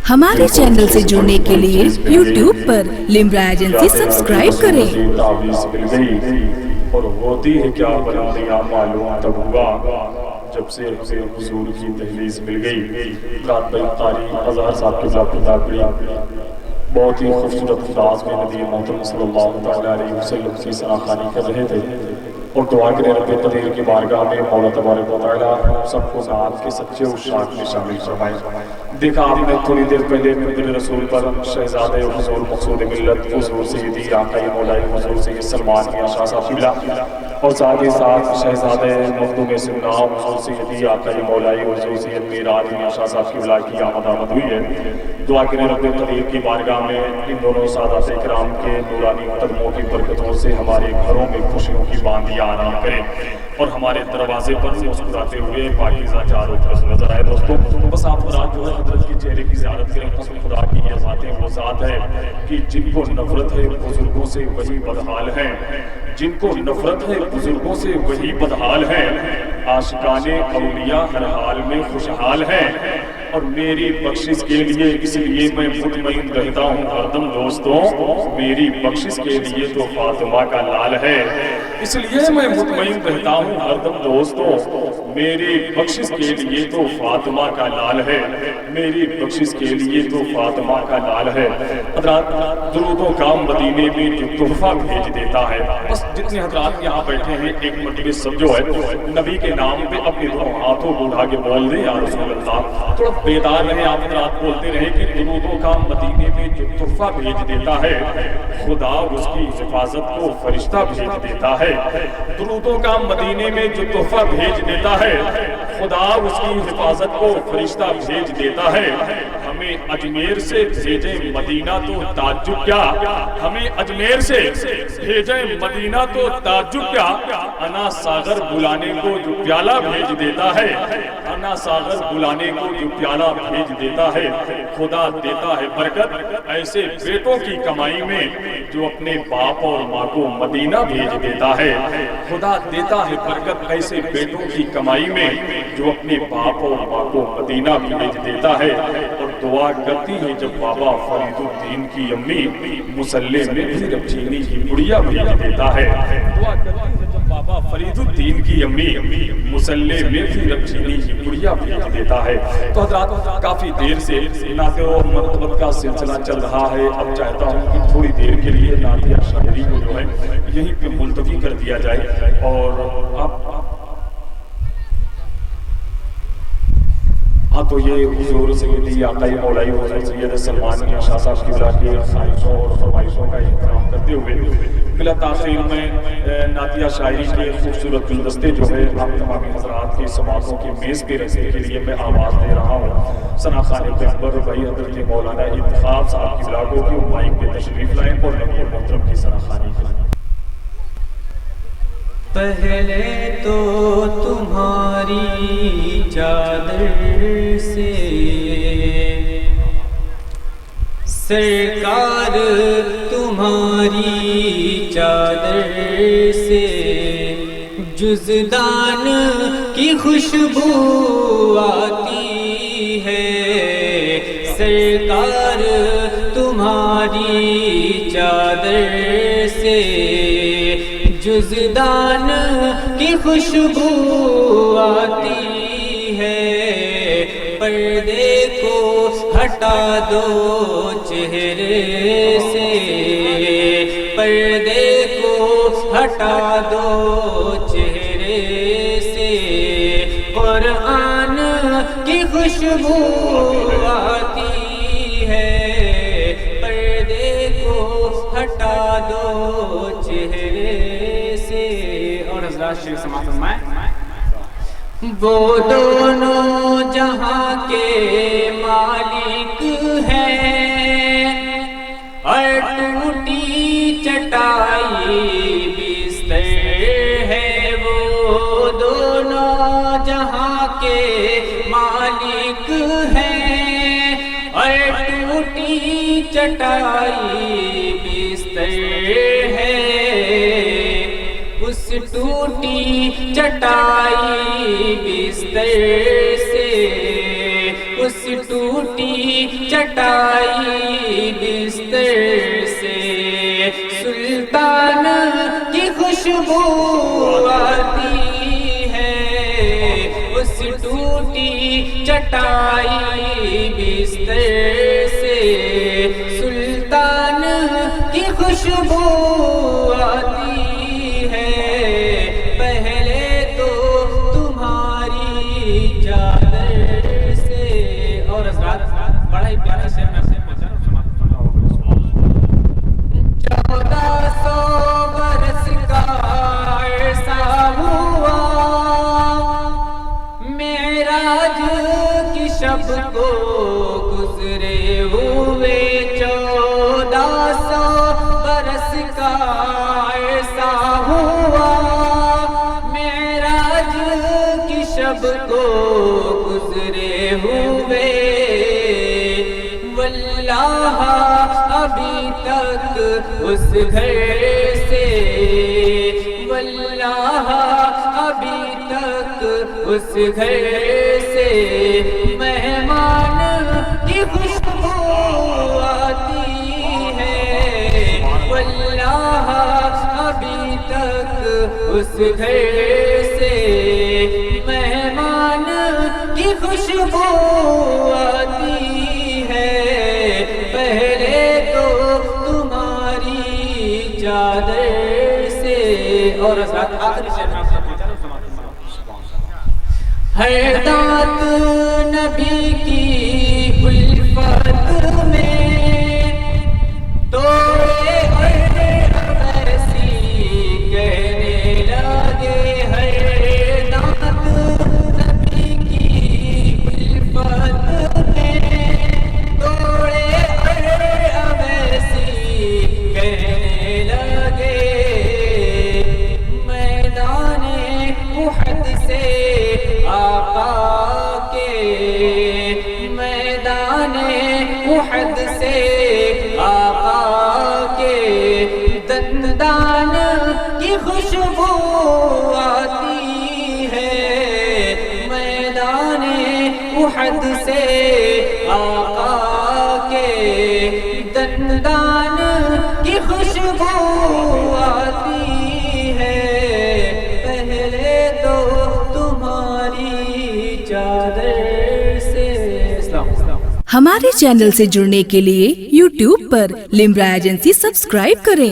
ہمارے چینل سے جڑنے کے لیے YouTube پر لمبرا ایجنسی سبسکرائب کریں۔ تعویذ مل گئی اور ہوتی ہے کیا بلندیاں معلوم تب ہوا جب سے حضور کی دہلیز مل گئی۔ رات بھائی قاری اظہر صاحب کے ذات پڑی بہت ہی خوبصورت انداز میں نبی محترم صلی اللہ علیہ وسلم کی سراخانی کر رہے تھے اور دعا کرے رب قدیر کی بارگاہ میں مولا تبارک و تعالیٰ سب کو ذات کے سچے عشاق میں شامل فرمائے۔ دیکھا آپ نے تھوڑی دیر پہلے محمد رسول پر شہزادہ حضور مقصود ملت حضور سیدی آقا مولائی حضور سید سلمان میاں شاہ صاحب قبلہ اور ساتھ ہی ساتھ شہزادہ مخدوم سمنام حضور سیدی آقا مولائی حضور سید میراج میاں شاہ صاحب قبلہ کی آمد ہوئی ہے۔ دعا کریں رب قدیر کی بارگاہ میں ان دونوں سادات اکرام کے نورانی قدموں کی برکتوں سے ہمارے گھروں میں خوشیوں کی باندیاں آرام کریں اور ہمارے دروازے پر مسکراتے ہوئے پاکیزہ چاروں طرف نظر آئے۔ دوستوں بس آپ رات جو ہے حضرت کے چہرے کی زیارت کریں۔ قسم خدا کی یہ ذاتیں وہ ذات ہے کہ جن کو نفرت ہے بزرگوں سے وہی بدحال ہیں، جن کو نفرت ہے بزرگوں سے وہی بدحال ہیں، عاشقان اولیاء ہر حال میں خوشحال ہیں اور میری بخشش کے لیے اس لیے میں مطمئن رہتا ہوں ہردم دوستوں، میری بخشش کے لیے تو فاطمہ کا لال ہے، اس لیے میں مطمئن رہتا ہوں ہردم دوستوں، میری بخشش کے لیے تو فاطمہ کا لال ہے، میری بخشش کے لیے تو فاطمہ کا لال ہے۔ حضرات درودوں کا مدینے میں جو تحفہ بھیج دیتا ہے، بس جتنے حضرات یہاں بیٹھے ہیں ایک مرتبہ سب جو ہے نبی کے نام پہ اپنے دونوں ہاتھوں کو اٹھا کے بول دیں یا رسول اللہ، تھوڑا بیدار رہے آپ حضرات، بولتے رہے کہ درودوں کا مدینے میں جو تحفہ بھیج دیتا ہے خدا اس کی حفاظت کو فرشتہ بھیج دیتا ہے، درودوں کا مدینے میں جو تحفہ بھیج دیتا ہے خدا اس کی حفاظت کو فرشتہ بھیج دیتا ہے۔ ہمیں اجمیر سے بھیجے مدینہ تو تعجب کیا، ہمیں اجمیر سے بھیجے مدینہ تو تعجب کیا، انا ساغر بلانے کو جو پیالہ بھیج دیتا ہے، انا ساغر بلانے کو جو پیالہ بھیج دیتا ہے، خدا دیتا ہے برکت ایسے بیٹوں کی کمائی میں جو اپنے باپ اور ماں کو مدینہ بھیج دیتا ہے، خدا دیتا ہے برکت ایسے بیٹوں کی کمائی میں جو اپنے باپ اور ماں کو مدینہ بھیج دیتا ہے۔ اور دعا کرتی ہے جب بابا فرید الدین کی امی مسلح میں بھی رب چینی کی گڑیا بھیج دیتا ہے، دعا کرتی ہے جب بابا فرید الدین کی امی مسلح میں بھی رب چینی کی گڑیا بھیج دیتا ہے۔ تو حضرات کافی دیر سے نعت و مرتبت کا سلسلہ چل رہا ہے، اب چاہتا ہوں کہ تھوڑی دیر کے لیے نعتیہ شاعری کو جو ہے یہیں پہ ملتوی کر دیا جائے اور آپ تو یہ حضور سیدی آقا مولائی حضور سید سلمان میاں شاہ صاحب قبلہ کی خواہشوں اور فرمائشوں کا احترام کرتے ہوئے بلا تاخیر میں نعتیہ شاعری کے خوبصورت گلدستے جو ہے آپ تمام حضرات کی سماعتوں کی میز پہ رکھنے کے لیے میں آواز دے رہا ہوں۔ ثنا خان پیغمبر بھائی حضرت مولانا انتخاب صاحب قبلہ کو کہ وہ مائک پہ تشریف لائیں اور نبی محترم کی ثنا خوانی کریں۔ پہلے تو تمہاری چادر سے سرکار تمہاری چادر سے جزدان کی خوشبو آتی ہے، سرکار تمہاری چادر سے جزدان کی خوشبو آتی ہے، پردے کو ہٹا دو چہرے سے، پردے کو ہٹا دو چہرے سے، قرآن کی خوشبو آتی ہے، پردے کو ہٹا دو چہرے سے۔ اور حضرات شریف سماعت فرمائیں۔ وہ دونوں جہاں کے مالک ہیں اور ٹوٹی چٹائی بستر ہے، وہ دونوں جہاں کے مالک ہیں اور ٹوٹی چٹائی بستر ہے، اس ٹوٹی چٹائی بستر سے، اس ٹوٹی ٹوٹی چٹائی بستر سے سلطان کی خوشبو آتی ہے، اس ٹوٹی چٹائی بستر سے سلطان کی خوشبو آتی ہے، پہلے تو تمہاری چادر سے۔ اور حضرات بڑا ہی پیارا شعر میں سے پہنچا رہا ہوں۔ 1400 برس کا عرصہ ہوا معراج کی شب کو گزرے ہوئے، 1400 برس کا عرصہ ہوا معراج کی شب کو گزرے ہوئے، واللہ ابھی تک اس گھر سے، واللہ ابھی تک اس گھر سے مہمان کی خوشبو آتی ہے، واللہ ابھی تک اس گھر سے مہمان کی خوشبو آتی ہے، پہلے تو تمہاری چادر سے۔ اور حضرات آخری شعر میں آپ سے پہنچا رہا ہوں۔ ہر دانت نبی کی الفت میں توڑے ایسی کہنے لگے، ہر دانت نبی کی الفت میں توڑے ایسی کہنے لگے، میدان احد سے آقا کے، میدان احد سے آقا کے دندان کی خوشبو آتی ہے، میدان احد سے آقا کے دندان کی خوشبو آتی ہے، پہلے تو تمہاری چادر سے۔ ہمارے چینل سے جڑنے کے لیے YouTube پر لمرا ایجنسی سبسکرائب کریں۔